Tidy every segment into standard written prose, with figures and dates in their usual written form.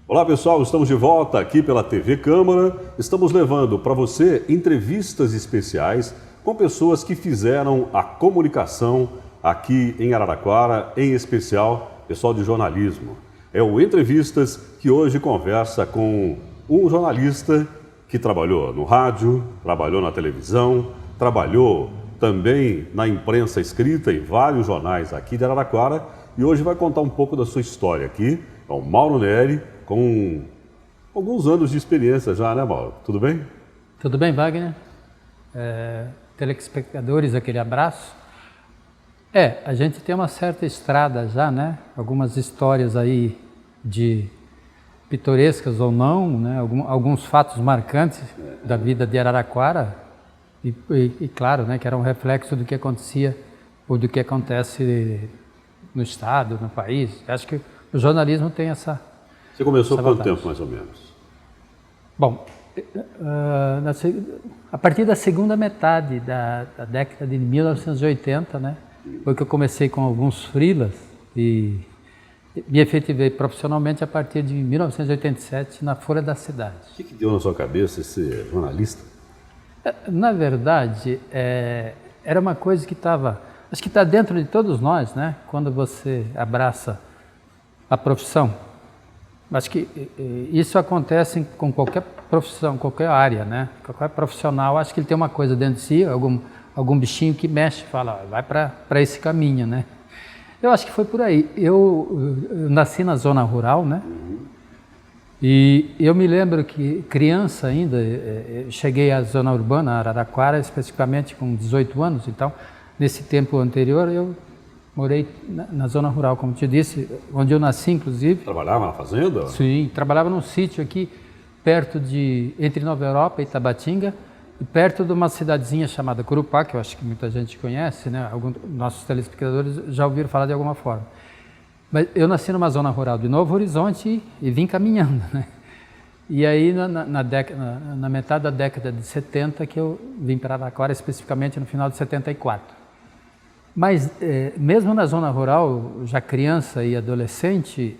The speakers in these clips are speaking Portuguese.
Olá pessoal, estamos de volta aqui pela TV Câmara. Estamos levando para você entrevistas especiais com pessoas que fizeram a comunicação aqui em Araraquara, em especial pessoal de jornalismo. É o Entrevistas que hoje conversa com um jornalista que trabalhou no rádio, trabalhou na televisão, trabalhou também na imprensa escrita em vários jornais aqui de Araraquara e hoje vai contar um pouco da sua história aqui. É o Mauro Neri, com alguns anos de experiência já, né, Mauro? Tudo bem? Tudo bem, Wagner? Telespectadores, aquele abraço. A gente tem uma certa estrada já, né? Algumas histórias aí de pitorescas ou não, né? Alguns fatos marcantes da vida de Araraquara e claro, né, que era um reflexo do que acontecia ou do que acontece no estado, no país. Acho que o jornalismo tem essa. Você começou há quanto tempo, mais ou menos? Bom, a partir da segunda metade da década de 1980, né, foi que eu comecei com alguns freelas e me efetivei profissionalmente a partir de 1987 na Folha da Cidade. O que deu na sua cabeça ser jornalista? Na verdade, era uma coisa que estava, acho que está dentro de todos nós, né, quando você abraça a profissão. Acho que isso acontece com qualquer profissão, qualquer área, né? Qualquer profissional, acho que ele tem uma coisa dentro de si, algum bichinho que mexe, fala, vai para esse caminho, né? Eu acho que foi por aí. Eu nasci na zona rural, né? E eu me lembro que criança ainda, cheguei à zona urbana, Araraquara, especificamente com 18 anos, então, nesse tempo anterior, eu morei na zona rural, como te disse, onde eu nasci, inclusive. Trabalhava na fazenda? Sim, trabalhava num sítio aqui, entre Nova Europa e Tabatinga, e perto de uma cidadezinha chamada Curupá, que eu acho que muita gente conhece, né? Alguns nossos telespectadores já ouviram falar de alguma forma. Mas eu nasci numa zona rural de Novo Horizonte e vim caminhando, né? E aí, na metade da década de 70, que eu vim para Araraquara, especificamente no final de 74. Mas, mesmo na zona rural, já criança e adolescente,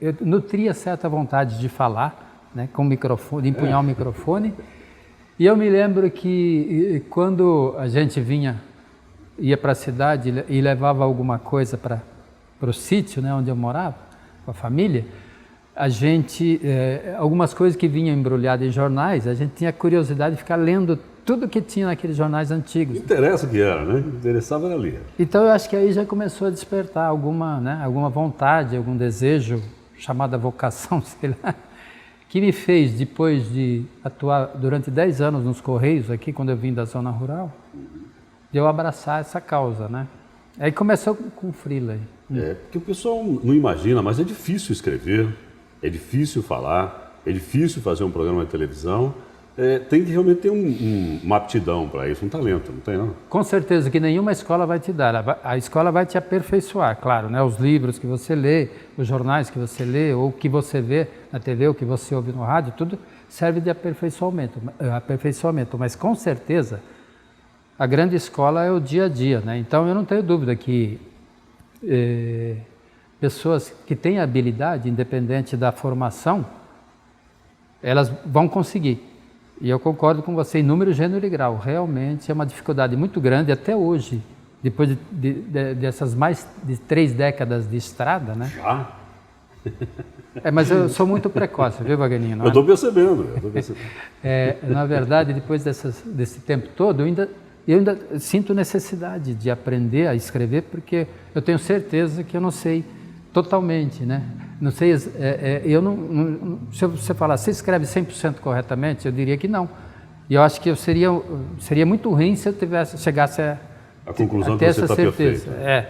eu nutria certa vontade de falar, né, com o microfone, de empunhar o microfone. E eu me lembro que quando a gente ia para a cidade e levava alguma coisa para o sítio, né, onde eu morava, com a família, a gente, algumas coisas que vinham embrulhadas em jornais, a gente tinha curiosidade de ficar lendo tudo que tinha naqueles jornais antigos. Interessa que era, né? Interessava era ler. Então eu acho que aí já começou a despertar alguma vontade, algum desejo, chamada vocação, sei lá, que me fez, depois de atuar durante 10 anos nos Correios aqui, quando eu vim da zona rural, de eu abraçar essa causa, né? Aí começou com o freela. Porque o pessoal não imagina, mas é difícil escrever, é difícil falar, é difícil fazer um programa de televisão. Tem que realmente ter uma aptidão para isso, um talento, não tem não? Com certeza que nenhuma escola vai te dar, a escola vai te aperfeiçoar, claro, né? Os livros que você lê, os jornais que você lê, ou o que você vê na TV, ou que você ouve no rádio, tudo serve de aperfeiçoamento, mas com certeza a grande escola é o dia a dia, né? Então eu não tenho dúvida que pessoas que têm habilidade, independente da formação, elas vão conseguir. E eu concordo com você em número, gênero e grau. Realmente é uma dificuldade muito grande até hoje, depois dessas mais de 3 décadas de estrada, né? Já? Mas eu sou muito precoce, viu, Wagninho? Eu estou percebendo. Na verdade, depois desse tempo todo, eu ainda sinto necessidade de aprender a escrever, porque eu tenho certeza que eu não sei totalmente, né? Não sei, se você falar, você escreve 100% corretamente, eu diria que não. E eu acho que seria muito ruim se eu chegasse a conclusão ter que você essa está certeza. perfeito.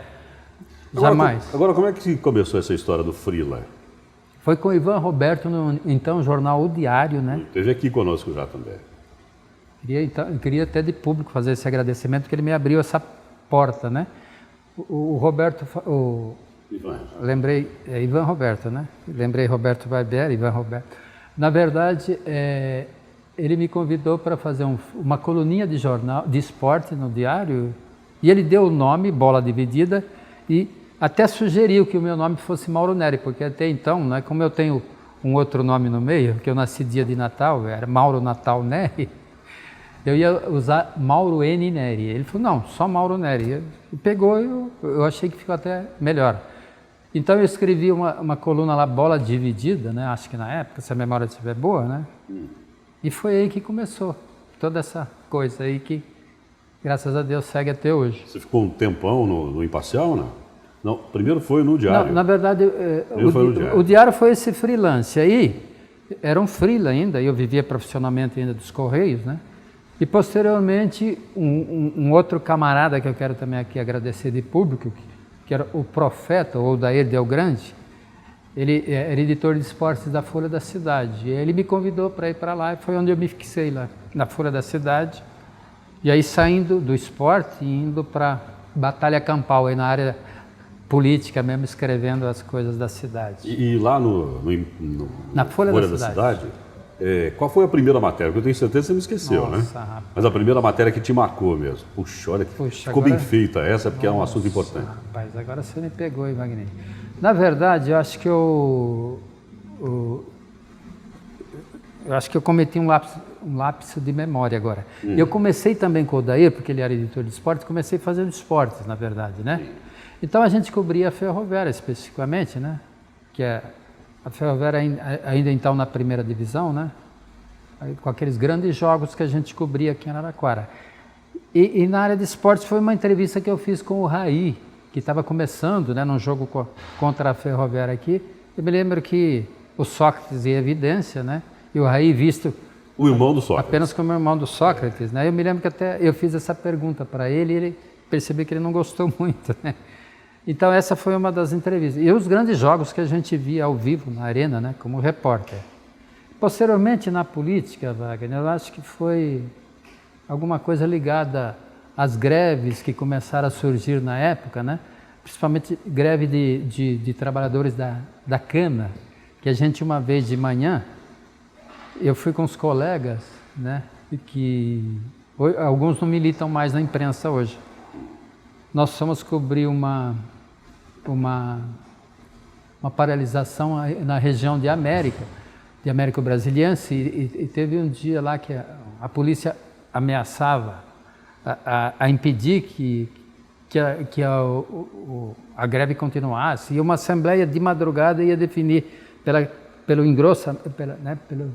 Jamais. Agora, como é que começou essa história do freela? Foi com o Ivan Roberto, no jornal O Diário, né? Esteve aqui conosco já também. Eu queria até de público fazer esse agradecimento, que ele me abriu essa porta, né? O Roberto... Lembrei, Ivan Roberto, né? Lembrei Roberto Barbieri, Ivan Roberto. Na verdade, ele me convidou para fazer uma coluninha de jornal, de esporte no Diário, e ele deu o nome, Bola Dividida, e até sugeriu que o meu nome fosse Mauro Neri, porque até então, né, como eu tenho um outro nome no meio, que eu nasci dia de Natal, era Mauro Natal Neri, eu ia usar Mauro N. Neri. Ele falou, não, só Mauro Neri. E pegou, eu achei que ficou até melhor. Então eu escrevi uma coluna lá, Bola Dividida, né? Acho que na época, se a memória estiver boa, né? E foi aí que começou toda essa coisa aí que, graças a Deus, segue até hoje. Você ficou um tempão no Imparcial, não? Não, primeiro foi no Diário. Não, na verdade, o Diário foi esse freelance. Aí, era um freela ainda, eu vivia profissionalmente ainda dos Correios, né? E posteriormente, um outro camarada que eu quero também aqui agradecer de público, que era o Profeta, ou Dair Del Grande, ele era editor de esportes da Folha da Cidade. E ele me convidou para ir para lá e foi onde eu me fixei lá, na Folha da Cidade. E aí saindo do esporte e indo para batalha campal, aí na área política mesmo, escrevendo as coisas da cidade. E lá na Folha da Cidade, qual foi a primeira matéria? Porque eu tenho certeza que você me esqueceu, né? Rapaz. Mas a primeira matéria que te marcou mesmo. Puxa, olha, ficou bem feita essa, porque é um assunto importante. Rapaz, agora você me pegou, hein, Wagner? Na verdade, eu acho que eu acho que eu cometi um lapso de memória agora. Eu comecei também com o Odair, porque ele era editor de esportes, comecei fazendo esportes, na verdade, né? Então a gente cobria a Ferroviária especificamente, né? Que a Ferroviária ainda então na primeira divisão, né? Com aqueles grandes jogos que a gente cobria aqui em Araraquara. E na área de esportes foi uma entrevista que eu fiz com o Raí, que estava começando, né, num jogo contra a Ferroviária aqui. Eu me lembro que o Sócrates em evidência, né? E o Raí visto... O irmão do Sócrates. Apenas como irmão do Sócrates, né? Eu me lembro que até eu fiz essa pergunta para ele e ele percebeu que ele não gostou muito, né? Então essa foi uma das entrevistas. E os grandes jogos que a gente via ao vivo na arena, né, como repórter. Posteriormente na política, Wagner, eu acho que foi alguma coisa ligada às greves que começaram a surgir na época, né? Principalmente greve de trabalhadores da cana, que a gente uma vez de manhã, eu fui com os colegas, né, que alguns não militam mais na imprensa hoje. Nós fomos cobrir uma paralisação na região de América Brasiliense, e teve um dia lá que a polícia ameaçava a impedir que a greve continuasse, e uma assembleia de madrugada ia definir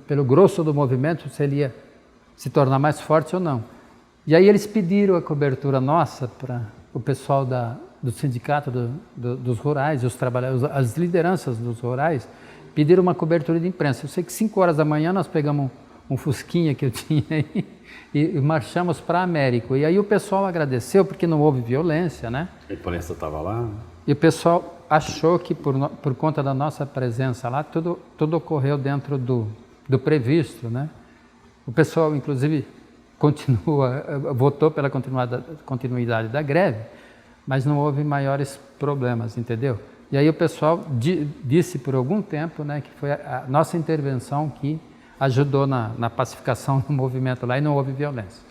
pelo grosso do movimento se ele ia se tornar mais forte ou não. E aí eles pediram a cobertura nossa para o pessoal do sindicato dos rurais, os trabalhadores, as lideranças dos rurais, pediram uma cobertura de imprensa. Eu sei que 5 horas da manhã nós pegamos um fusquinha que eu tinha aí e marchamos para Américo. E aí o pessoal agradeceu porque não houve violência, né? A imprensa estava lá. E o pessoal achou que por conta da nossa presença lá, tudo ocorreu dentro do previsto, né? O pessoal, inclusive, votou pela continuidade da greve, mas não houve maiores problemas, entendeu? E aí o pessoal disse por algum tempo, né, que foi a nossa intervenção que ajudou na pacificação do movimento lá e não houve violência.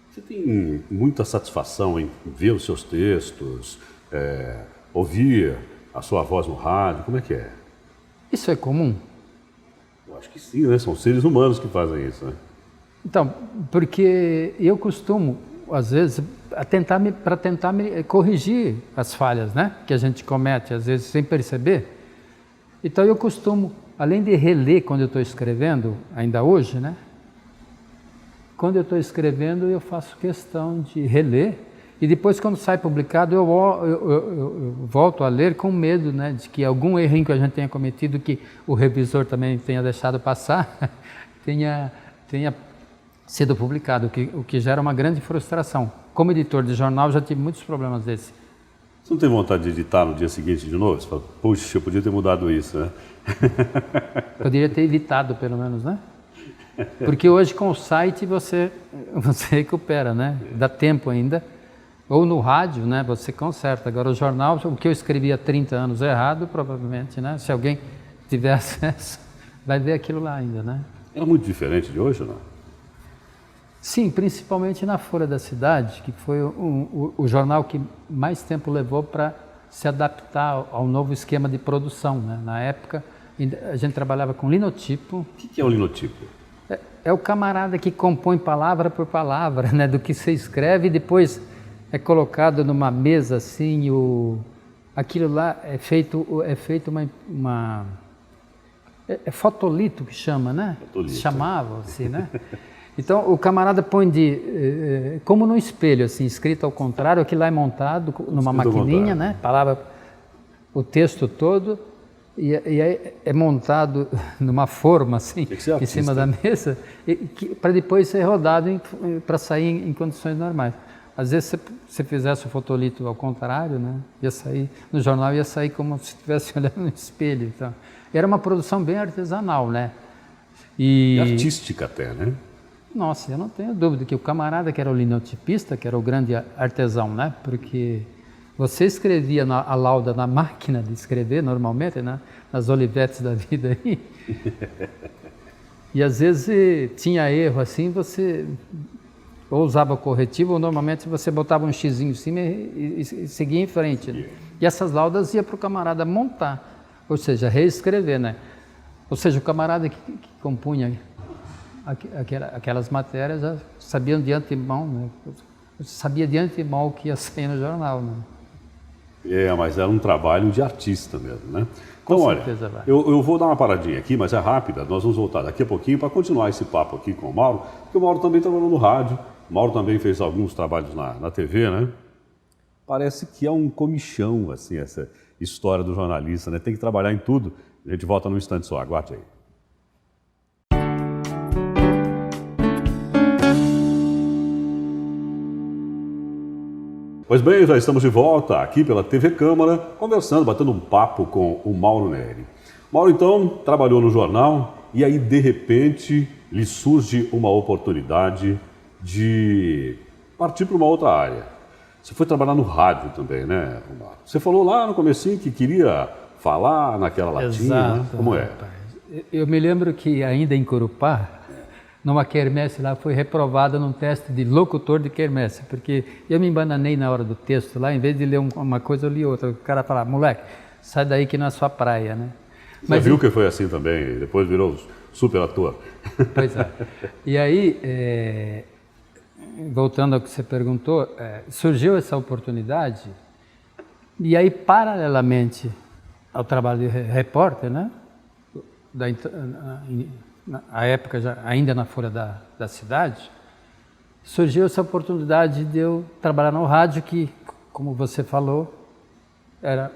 Você tem muita satisfação em ver os seus textos, ouvir a sua voz no rádio, como é que é? Isso é comum? Eu acho que sim, né? São seres humanos que fazem isso, né? Então, porque eu costumo, às vezes, tentar me corrigir as falhas, né, que a gente comete, às vezes, sem perceber. Então, eu costumo, além de reler quando eu estou escrevendo, ainda hoje, né, quando eu estou escrevendo, eu faço questão de reler, e depois, quando sai publicado, eu volto a ler com medo, né, de que algum errinho que a gente tenha cometido, que o revisor também tenha deixado passar, tenha sido publicado, o que gera uma grande frustração. Como editor de jornal, já tive muitos problemas desses. Você não tem vontade de editar no dia seguinte de novo? Você fala, puxa, eu podia ter mudado isso, né? Poderia ter evitado, pelo menos, né? Porque hoje, com o site, você recupera, né? Dá tempo ainda. Ou no rádio, né? Você conserta. Agora, o jornal, o que eu escrevi há 30 anos errado, provavelmente, né? Se alguém tiver acesso, vai ver aquilo lá ainda, né? Era muito diferente de hoje, ou não? Sim, principalmente na Folha da Cidade, que foi o jornal que mais tempo levou para se adaptar ao novo esquema de produção, né? Na época, A gente trabalhava com linotipo. O que é o linotipo? É o camarada que compõe palavra por palavra, né, do que você escreve e depois é colocado numa mesa assim, aquilo lá é feito uma fotolito que chama, né? Fotolito. Chamava assim, né? Então o camarada põe como no espelho, assim, escrito ao contrário, aquilo lá é montado numa maquininha, né? Palavra, o texto todo, e aí é montado numa forma assim, em cima da mesa, para depois ser rodado para sair em condições normais. Às vezes, se você fizesse o fotolito ao contrário, né? Ia sair, no jornal ia sair como se estivesse olhando no espelho. Então, era uma produção bem artesanal, né? E artística até, né? Nossa, eu não tenho dúvida que o camarada que era o linotipista, que era o grande artesão, né? Porque você escrevia a lauda na máquina de escrever, normalmente, né? Nas Olivetes da vida aí. E às vezes tinha erro assim, você ou usava corretivo, ou normalmente você botava um xizinho em cima e seguia em frente. Né? E essas laudas ia para o camarada montar, ou seja, reescrever, né? Ou seja, o camarada que compunha aquelas matérias já sabiam de antemão, né? Sabia de antemão o que ia sair no jornal, né? Mas era um trabalho de artista mesmo, né? Então, olha, eu vou dar uma paradinha aqui, mas é rápida, nós vamos voltar daqui a pouquinho para continuar esse papo aqui com o Mauro, porque o Mauro também trabalhou no rádio, o Mauro também fez alguns trabalhos na TV, né? Parece que é um comichão, assim, essa história do jornalista, né? Tem que trabalhar em tudo. A gente volta num instante só, aguarde aí. Pois bem, já estamos de volta aqui pela TV Câmara, conversando, batendo um papo com o Mauro Neri. Mauro, então, trabalhou no jornal e aí, de repente, lhe surge uma oportunidade de partir para uma outra área. Você foi trabalhar no rádio também, né, Mauro? Você falou lá no comecinho que queria falar naquela latinha, né? Como é? Rapaz. Eu me lembro que ainda em Corupá, numa quermesse lá, foi reprovada num teste de locutor de quermesse, porque eu me embananei na hora do texto lá, em vez de ler uma coisa, eu li outra. O cara falava, moleque, sai daí que não é sua praia, né? Você viu que foi assim também, depois virou super ator. Pois é. E aí, voltando ao que você perguntou, surgiu essa oportunidade, e aí, paralelamente ao trabalho de repórter, né? Na época, ainda na Folha da Cidade, surgiu essa oportunidade de eu trabalhar no rádio, que, como você falou, era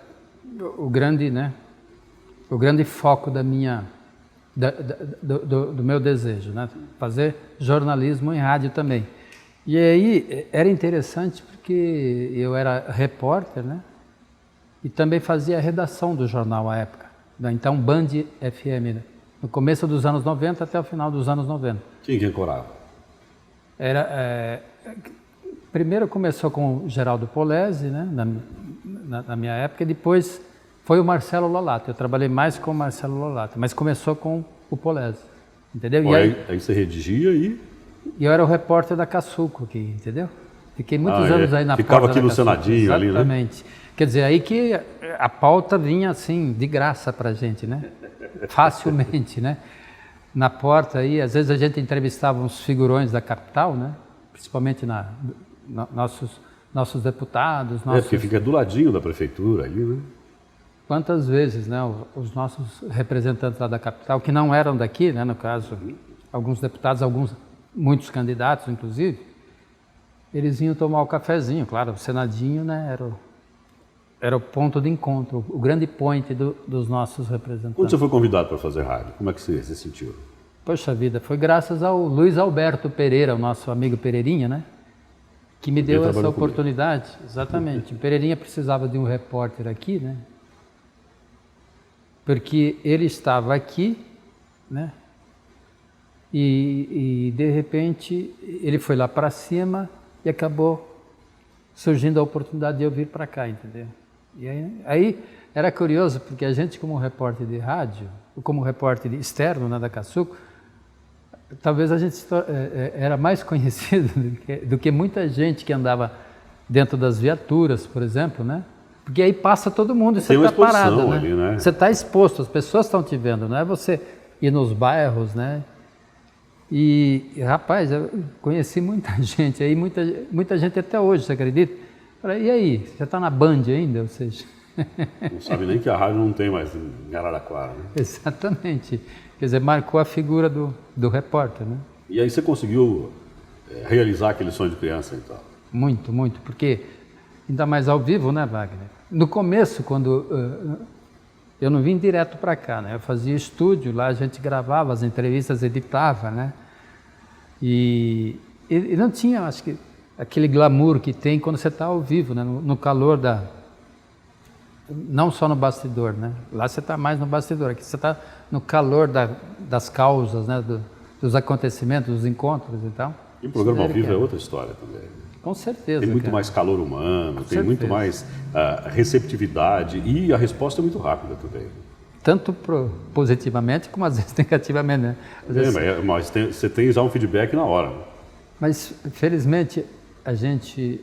o grande, né, o grande foco do meu desejo, né, fazer jornalismo em rádio também. E aí era interessante porque eu era repórter, né, e também fazia a redação do jornal à época, da então Band FM, né? No começo dos anos 90 até o final dos anos 90. Quem que ancorava? Primeiro começou com o Geraldo Polese, né, na minha época, e depois foi o Marcelo Lolato. Eu trabalhei mais com o Marcelo Lolato, mas começou com o Polese, entendeu? E aí você redigia e eu era o repórter da Caçuco aqui, entendeu? Fiquei muitos anos aí na Ficava porta aqui da no Caçuco, Senadinho ali, né? Exatamente. Quer dizer, aí que a pauta vinha assim, de graça pra gente, né? Facilmente, né? Na porta aí, às vezes a gente entrevistava uns figurões da capital, né? Principalmente nossos deputados. Porque fica do ladinho da prefeitura ali, né? Quantas vezes, né? Os nossos representantes lá da capital, que não eram daqui, né? No caso, alguns deputados, muitos candidatos, inclusive, eles iam tomar o cafezinho, claro, o Senadinho, né? Era o ponto de encontro, o grande point dos nossos representantes. Quando você foi convidado para fazer rádio, como é que você se sentiu? Poxa vida, foi graças ao Luiz Alberto Pereira, o nosso amigo Pereirinha, né? Que me deu essa oportunidade. Comigo. Exatamente. O Pereirinha precisava de um repórter aqui, né? Porque ele estava aqui, né? E de repente ele foi lá para cima e acabou surgindo a oportunidade de eu vir para cá, entendeu? E aí era curioso, porque a gente, como repórter de rádio, como repórter externo, né, da Caçuco, talvez a gente era mais conhecido do que muita gente que andava dentro das viaturas, por exemplo, né? Porque aí passa todo mundo e você Tem uma está parado, exposição né? ali, né? Você está exposto, as pessoas estão te vendo, não é você ir nos bairros, né? E, rapaz, eu conheci muita gente aí, muita gente até hoje, você acredita? Falei, e aí, você está na Band ainda? Ou seja... Não sabe nem que a rádio não tem mais em Araraquara, né? Exatamente. Quer dizer, marcou a figura do repórter, né? E aí você conseguiu realizar aquele sonho de criança, então? Muito, muito, porque ainda mais ao vivo, né, Wagner? No começo, quando eu não vim direto para cá, né? Eu fazia estúdio, lá a gente gravava as entrevistas, editava, né? E não tinha, acho que, aquele glamour que tem quando você está ao vivo, né? No calor não só no bastidor, né? Lá você está mais no bastidor, aqui você está no calor das causas, né? Dos acontecimentos, dos encontros e tal. E o programa ao vivo é outra história também. Com certeza. Tem muito cara. mais calor humano, tem certeza. muito mais receptividade e a resposta é muito rápida também. Tanto positivamente como às vezes negativamente, né? Às vezes... Mas você tem já um feedback na hora. Né? Mas, felizmente, a gente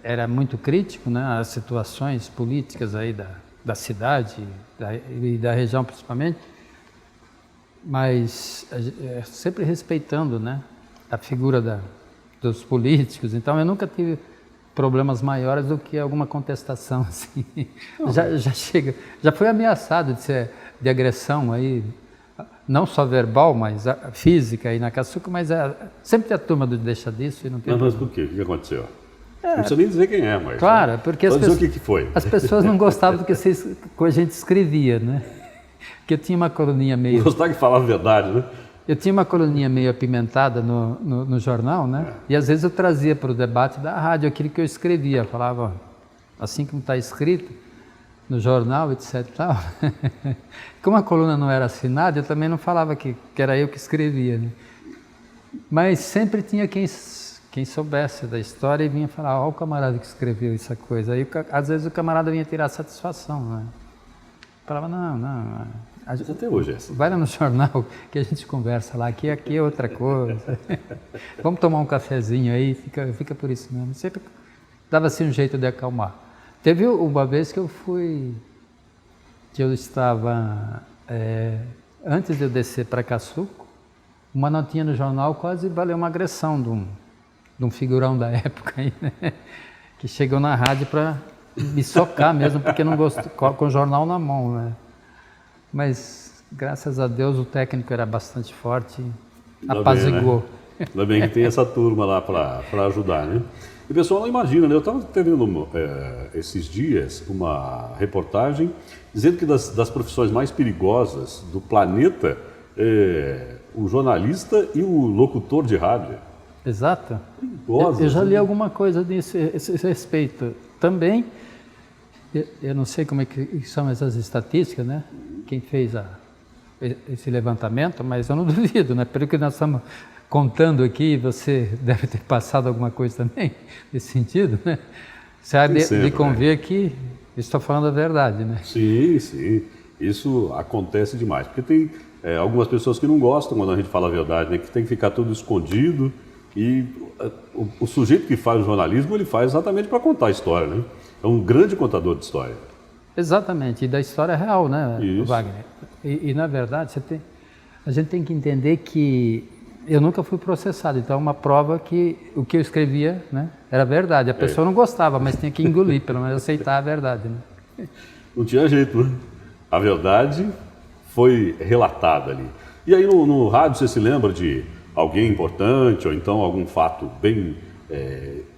era muito crítico, né, às situações políticas aí da cidade e da região principalmente, mas sempre respeitando, né, a figura dos políticos. Então, eu nunca tive problemas maiores do que alguma contestação assim. Já fui ameaçado de agressão aí, não só verbal, mas física aí na Caçuca, mas sempre tem a turma do deixa disso e não tem. Mas por quê? O que aconteceu? Não precisa nem dizer quem é, mas... Claro, porque o que foi. As pessoas não gostavam do que a gente escrevia, né? Porque eu tinha uma coluninha meio... Gostava que falava a verdade, né? Eu tinha uma coluninha meio apimentada no jornal, né? E às vezes eu trazia para o debate da rádio aquilo que eu escrevia. Falava, assim como está escrito no jornal, etc. Tal. Como a coluna não era assinada, eu também não falava que era eu que escrevia, né? Mas sempre tinha quem soubesse da história e vinha falar, ó, o camarada que escreveu essa coisa. Aí, às vezes, o camarada vinha tirar satisfação, né? Falava, não. Mas até hoje é assim. Vai lá no jornal que a gente conversa lá, aqui é outra coisa. Vamos tomar um cafezinho aí, fica por isso mesmo. Sempre dava assim um jeito de acalmar. Teve uma vez que eu estava, antes de eu descer para Caçuco, uma notinha no jornal quase valeu uma agressão de um figurão da época aí, né? Que chegou na rádio para me socar mesmo, porque não gostou, com o jornal na mão, né? Mas, graças a Deus, o técnico era bastante forte, apaziguou. Bem, né? Ainda bem que tem essa turma lá para ajudar, né? E o pessoal não imagina, né? Eu estava vendo esses dias uma reportagem dizendo que das profissões mais perigosas do planeta o jornalista e o locutor de rádio. Exato. Perigosos, eu já li né? alguma coisa esse respeito. Também, eu não sei como é que são essas estatísticas, né? Quem fez esse levantamento, mas eu não duvido, né? Pelo que nós estamos contando aqui, você deve ter passado alguma coisa também nesse sentido, né? Você há de convir que estou falando a verdade, né? Sim, sim. Isso acontece demais. Porque tem algumas pessoas que não gostam quando a gente fala a verdade, né? Que tem que ficar tudo escondido. E o sujeito que faz o jornalismo, ele faz exatamente para contar a história, né? É um grande contador de história. Exatamente, e da história real, né, Isso. Wagner? E na verdade, a gente tem que entender que eu nunca fui processado, então é uma prova que o que eu escrevia, né, era verdade. A pessoa não gostava, mas tinha que engolir, pelo menos aceitar a verdade, né? Não tinha jeito, né? A verdade foi relatada ali. E aí no rádio você se lembra de alguém importante ou então algum fato bem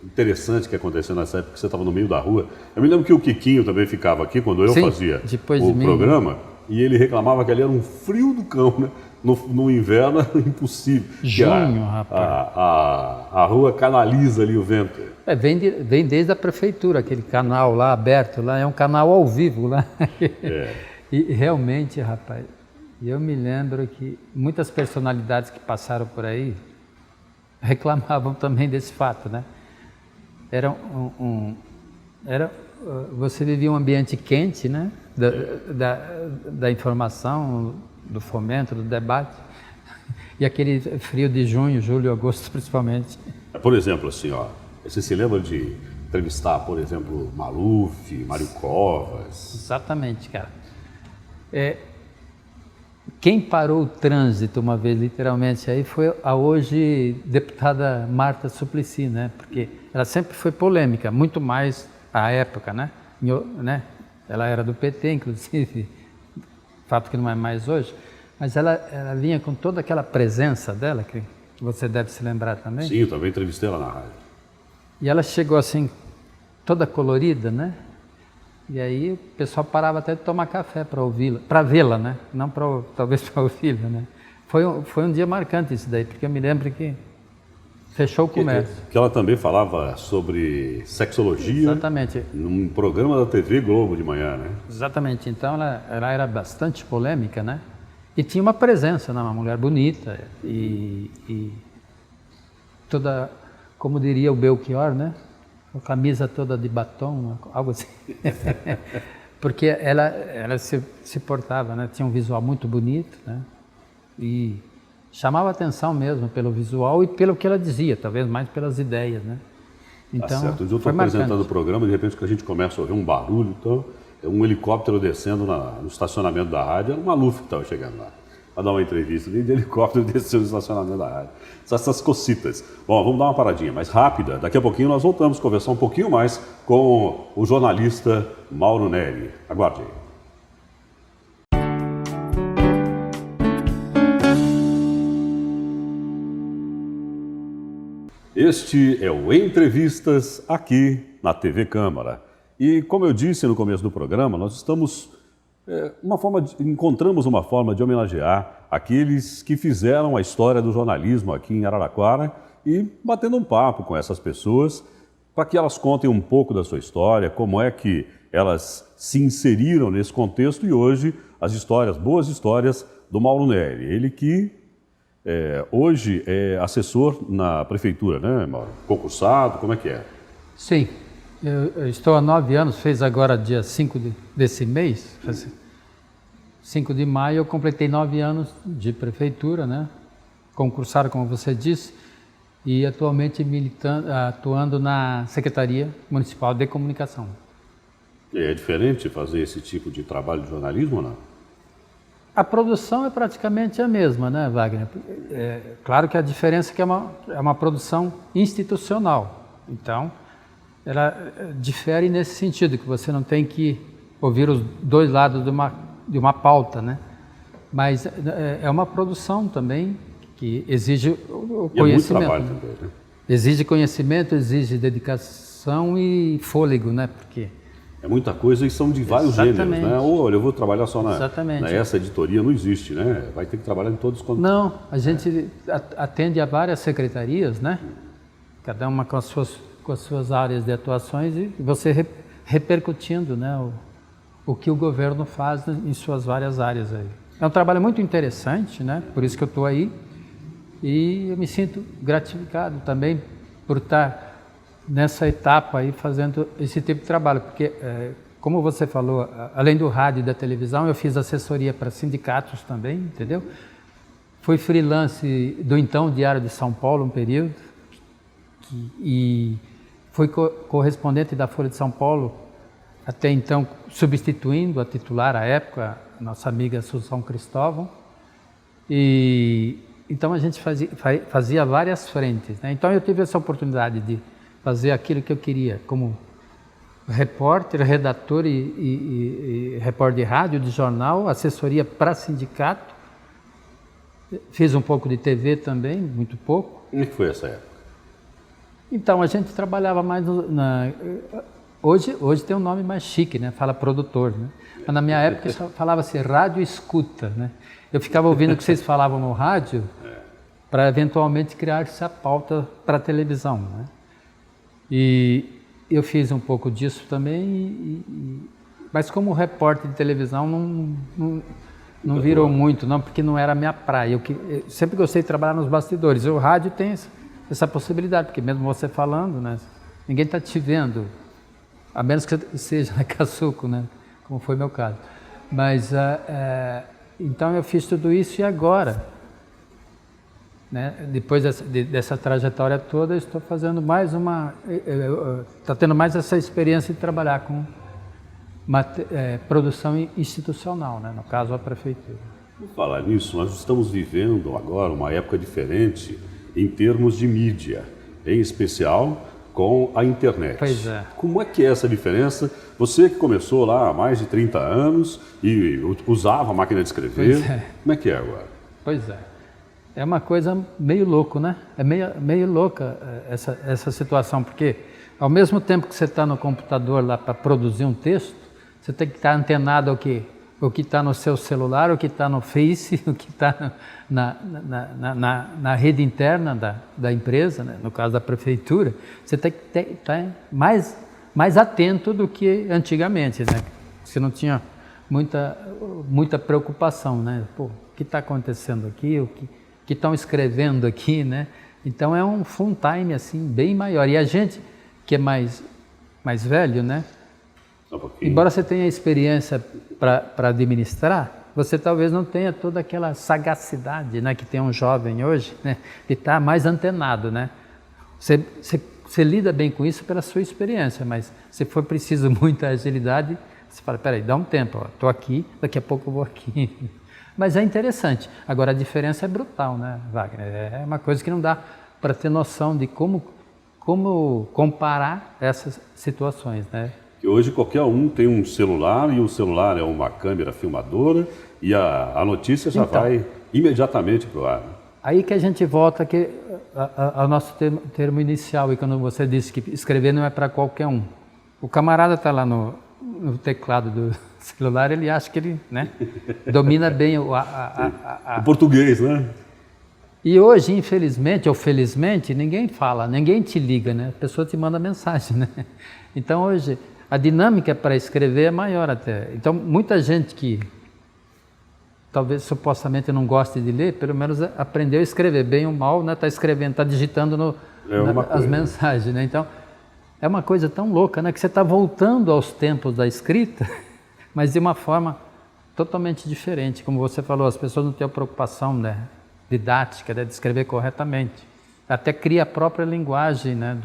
interessante que aconteceu nessa época que você estava no meio da rua? Eu me lembro que o Quiquinho também ficava aqui quando eu fazia o programa e ele reclamava que ali era um frio do cão, né? No inverno era impossível. Junho, rapaz. A rua canaliza ali o vento. Vem desde a prefeitura, aquele canal lá aberto, lá é um canal ao vivo lá. E realmente, rapaz, eu me lembro que muitas personalidades que passaram por aí reclamavam também desse fato, né? Você vivia um ambiente quente, né? Da informação, do fomento, do debate, e aquele frio de junho, julho, agosto, principalmente. Por exemplo, assim, ó, você se lembra de entrevistar, por exemplo, Maluf, Mário Covas. Exatamente, cara. Quem parou o trânsito uma vez, literalmente, aí foi a hoje deputada Marta Suplicy, né? Porque ela sempre foi polêmica, muito mais à época, né? Ela era do PT, inclusive, fato que não é mais hoje, mas ela vinha com toda aquela presença dela, que você deve se lembrar também. Sim, eu também entrevistei ela na rádio. E ela chegou assim, toda colorida, né? E aí o pessoal parava até de tomar café para ouvi-la, para vê-la, né? Não talvez para ouvi-la, né? Foi um dia marcante isso daí, porque eu me lembro que fechou o comércio. Que ela também falava sobre sexologia. Exatamente. Num programa da TV Globo de manhã, né? Exatamente. Então ela era bastante polêmica, né? E tinha uma presença, né? Uma mulher bonita e toda, como diria o Belchior, né? Com a camisa toda de batom, algo assim. Porque ela se portava, né? Tinha um visual muito bonito, né? E chamava atenção mesmo pelo visual e pelo que ela dizia, talvez mais pelas ideias, né? Então, tá certo. Eu estou apresentando o programa, de repente que a gente começa a ouvir um barulho, então é um helicóptero descendo no estacionamento da rádio, era o Maluf que estava chegando lá para dar uma entrevista, de helicóptero desceu no estacionamento da rádio. Essas cocitas. Bom, vamos dar uma paradinha mais rápida, daqui a pouquinho nós voltamos a conversar um pouquinho mais com o jornalista Mauro Neri. Aguarde aí. Este é o Entrevistas aqui na TV Câmara. E como eu disse no começo do programa, nós estamos encontramos uma forma de homenagear aqueles que fizeram a história do jornalismo aqui em Araraquara e batendo um papo com essas pessoas para que elas contem um pouco da sua história, como é que elas se inseriram nesse contexto e hoje as histórias, boas histórias do Mauro Neri. Ele que hoje é assessor na prefeitura, né, Mauro? Concursado, como é que é? Sim, eu estou há 9 anos, fez agora dia 5 desse mês, 5 de maio, eu completei 9 anos de prefeitura, né? Concursado, como você disse, e atualmente atuando na Secretaria Municipal de Comunicação. É diferente fazer esse tipo de trabalho de jornalismo ou não? A produção é praticamente a mesma, né, Wagner? Claro que a diferença é que é uma produção institucional. Então, ela difere nesse sentido, que você não tem que ouvir os dois lados de uma pauta, né? Mas é uma produção também que exige o conhecimento. É muito trabalho também, né? Exige conhecimento, exige dedicação e fôlego, né? Porque é muita coisa e são de vários gêneros, né? Olha, eu vou trabalhar só nessa editoria, não existe, né? Vai ter que trabalhar em todos os... Não, a gente atende a várias secretarias, né? Cada uma com as suas áreas de atuações e você repercutindo, né? O que o governo faz em suas várias áreas aí. É um trabalho muito interessante, né? Por isso que eu estou aí e eu me sinto gratificado também por estar nessa etapa aí fazendo esse tipo de trabalho, porque como você falou, além do rádio e da televisão, eu fiz assessoria para sindicatos também, entendeu? Fui freelance do então Diário de São Paulo um período e fui correspondente da Folha de São Paulo, até então substituindo a titular à época, nossa amiga Suzão Cristóvão, e então a gente fazia várias frentes, né? Então eu tive essa oportunidade de fazer aquilo que eu queria, como repórter, redator e repórter de rádio, de jornal, assessoria para sindicato, fiz um pouco de TV também, muito pouco. Como é que foi essa época? Então a gente trabalhava mais Hoje tem um nome mais chique, né? Fala produtor, né? Mas na minha época falava-se rádio escuta, né? Eu ficava ouvindo o que vocês falavam no rádio para eventualmente criar essa pauta para a televisão, né? E eu fiz um pouco disso também, mas como repórter de televisão não virou muito, não, porque não era a minha praia. Eu sempre gostei de trabalhar nos bastidores. O rádio tem essa possibilidade, porque mesmo você falando, né? Ninguém está te vendo. A menos que seja na Caçuco, né? Como foi meu caso. Mas, então eu fiz tudo isso e agora, né? Depois dessa trajetória toda, eu estou fazendo mais está tendo mais essa experiência de trabalhar com produção institucional, né? No caso, a prefeitura. Por falar nisso, nós estamos vivendo agora uma época diferente em termos de mídia, em especial com a internet. Pois é. Como é que é essa diferença? Você que começou lá há mais de 30 anos e usava a máquina de escrever, como é que é agora? Pois é. É uma coisa meio louco, né? É meio louca essa situação, porque ao mesmo tempo que você está no computador lá para produzir um texto, você tem que estar antenado ao que está no seu celular, o que está no Face, o que está na rede interna da empresa, né? No caso da prefeitura. Você tem que estar mais atento do que antigamente, né? Você não tinha muita preocupação, né? Pô, o que está acontecendo aqui, o que estão escrevendo aqui, né? Então é um full time assim bem maior. E a gente que é mais velho, né? Embora você tenha experiência para administrar, você talvez não tenha toda aquela sagacidade, né, que tem um jovem hoje, né, de estar mais antenado, né? Você lida bem com isso pela sua experiência, mas se for preciso muita agilidade, você fala, peraí, dá um tempo, estou aqui, daqui a pouco eu vou aqui. Mas é interessante. Agora a diferença é brutal, né, Wagner? É uma coisa que não dá para ter noção de como comparar essas situações, né? Que hoje qualquer um tem um celular e o celular é uma câmera filmadora e a notícia já vai imediatamente para o ar. Aí que a gente volta ao nosso termo inicial, e quando você disse que escrever não é para qualquer um. O camarada está lá no teclado do celular, ele acha que ele, né, domina bem o português, né? E hoje, infelizmente ou felizmente, ninguém fala, ninguém te liga, né? A pessoa te manda mensagem, né? Então hoje a dinâmica para escrever é maior até. Então muita gente que talvez supostamente não goste de ler, pelo menos aprendeu a escrever, bem ou mal, né? Está escrevendo, está digitando as mensagens, né? Então é uma coisa tão louca, né? Que você está voltando aos tempos da escrita, mas de uma forma totalmente diferente. Como você falou, as pessoas não têm a preocupação, né, didática, né, de escrever corretamente. Até cria a própria linguagem, né,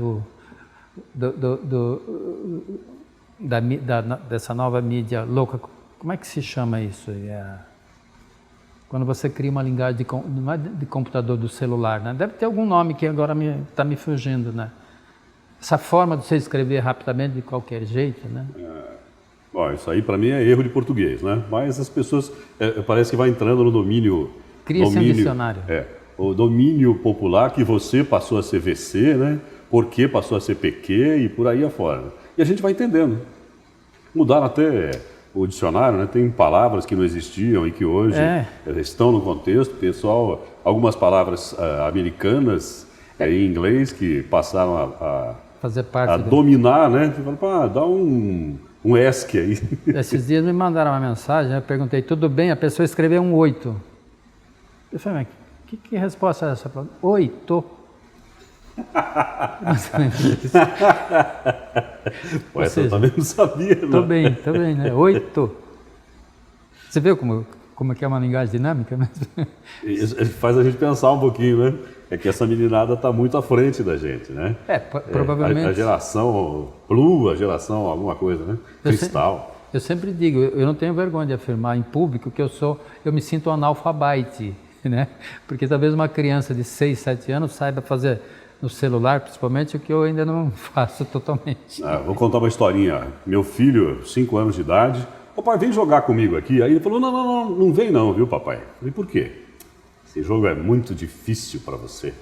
dessa nova mídia louca. Como é que se chama isso? Quando você cria uma linguagem não é de computador, do celular, né? Deve ter algum nome que agora está me fugindo, né? Essa forma de você escrever rapidamente de qualquer jeito, né? Bom, isso aí para mim é erro de português, né? Mas as pessoas parece que vai entrando no domínio. Cria-se um dicionário. O domínio popular, que você passou a ser VC, né? Porque passou a ser PQ e por aí afora. E a gente vai entendendo. Mudaram até o dicionário, né? Tem palavras que não existiam e que hoje estão no contexto. Pessoal, algumas palavras americanas em inglês que passaram a fazer parte dominar, né? Você fala, dá um ESC aí. Esses dias me mandaram uma mensagem, eu perguntei, tudo bem? A pessoa escreveu um 8. Eu falei, mas que resposta é essa? 8. Essa eu também não sabia. Tô bem, né? 8. Você viu como que é uma linguagem dinâmica mesmo? Isso faz a gente pensar um pouquinho, né? É que essa meninada está muito à frente da gente, né? Provavelmente. A geração Blue, a geração alguma coisa, né? Cristal. Eu sempre digo, eu não tenho vergonha de afirmar em público que eu me sinto analfabete, né? Porque talvez uma criança de 6, 7 anos saiba fazer no celular, principalmente, o que eu ainda não faço totalmente. Vou contar uma historinha. Meu filho, 5 anos de idade, papai, vem jogar comigo aqui. Aí ele falou, não vem não, viu, papai? Eu falei, por quê? Esse jogo é muito difícil para você.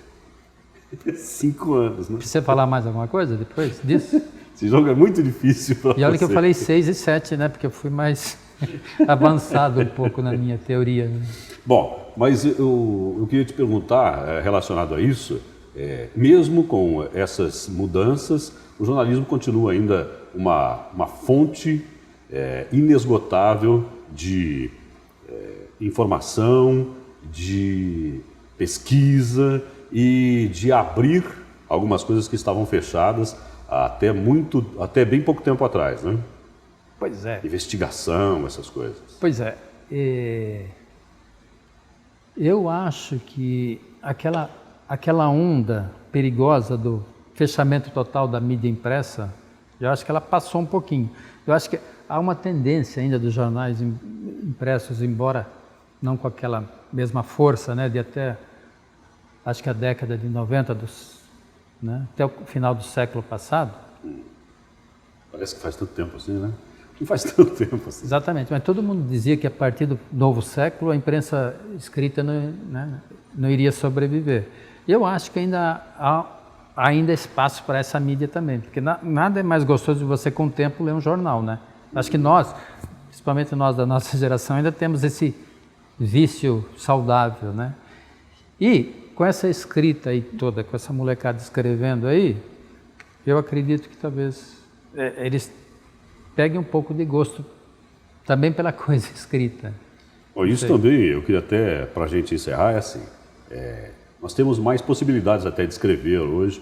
5 anos, né? Precisa falar mais alguma coisa depois disso? Esse jogo é muito difícil para você. E olha que eu falei 6 e 7, né? Porque eu fui mais avançado um pouco na minha teoria. Né? Bom, mas eu queria te perguntar, relacionado a isso, mesmo com essas mudanças, o jornalismo continua ainda uma fonte inesgotável de informação, de pesquisa e de abrir algumas coisas que estavam fechadas até bem pouco tempo atrás, né? Pois é. Investigação, essas coisas. Pois é. Eu acho que aquela onda perigosa do fechamento total da mídia impressa, eu acho que ela passou um pouquinho. Eu acho que há uma tendência ainda dos jornais impressos, embora não com aquela mesma força, né, de até, acho que a década de 90, né, até o final do século passado. Parece que faz tanto tempo assim, né? Não faz tanto tempo assim. Exatamente, mas todo mundo dizia que a partir do novo século a imprensa escrita não iria sobreviver. Eu acho que ainda há espaço para essa mídia também, porque nada é mais gostoso de você com o tempo ler um jornal, né? Acho que nós, principalmente nós da nossa geração, ainda temos esse vício saudável, né? E com essa escrita aí toda, com essa molecada escrevendo aí, eu acredito que talvez eles peguem um pouco de gosto também pela coisa escrita. Bom, isso também, eu queria até, para a gente encerrar, é assim, nós temos mais possibilidades até de escrever hoje,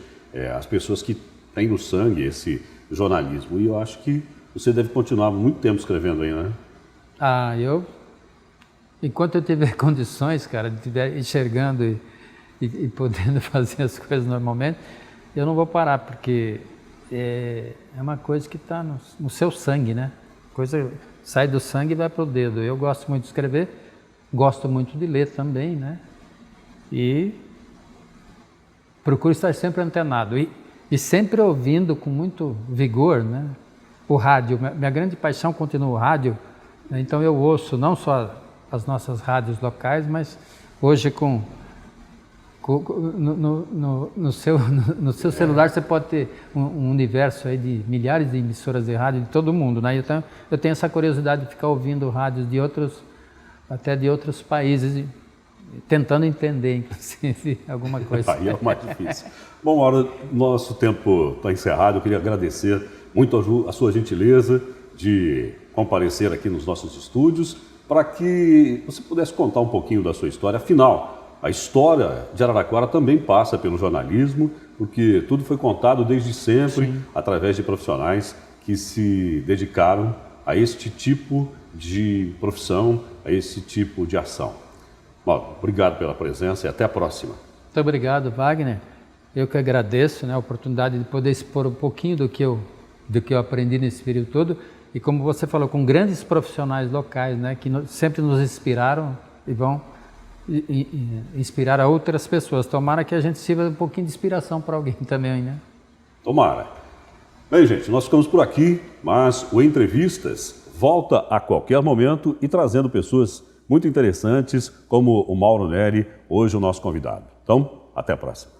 as pessoas que têm no sangue esse jornalismo, e eu acho que você deve continuar muito tempo escrevendo aí, né? Enquanto eu tiver condições, cara, de estiver enxergando e podendo fazer as coisas normalmente, eu não vou parar, porque é uma coisa que está no seu sangue, né? Coisa sai do sangue e vai para o dedo. Eu gosto muito de escrever, gosto muito de ler também, né? E procuro estar sempre antenado e sempre ouvindo com muito vigor, né? O rádio. Minha grande paixão continua o rádio, né? Então eu ouço não só as nossas rádios locais, mas hoje no seu celular você pode ter um universo aí de milhares de emissoras de rádio de todo mundo, né? Então eu tenho essa curiosidade de ficar ouvindo rádios até de outros países, tentando entender, inclusive, alguma coisa. Aí é o mais difícil. Bom, Mauro, nosso tempo está encerrado. Eu queria agradecer muito a sua gentileza de comparecer aqui nos nossos estúdios para que você pudesse contar um pouquinho da sua história. Afinal, a história de Araraquara também passa pelo jornalismo, porque tudo foi contado desde sempre, sim, através de profissionais que se dedicaram a este tipo de profissão, a esse tipo de ação. Mauro, obrigado pela presença e até a próxima. Muito obrigado, Wagner. Eu que agradeço, né, a oportunidade de poder expor um pouquinho do que eu aprendi nesse período todo. E como você falou, com grandes profissionais locais, né, que sempre nos inspiraram e vão inspirar a outras pessoas. Tomara que a gente sirva um pouquinho de inspiração para alguém também, né? Tomara. Bem, gente, nós ficamos por aqui, mas o Entrevistas volta a qualquer momento e trazendo pessoas muito interessantes, como o Mauro Neri, hoje o nosso convidado. Então, até a próxima.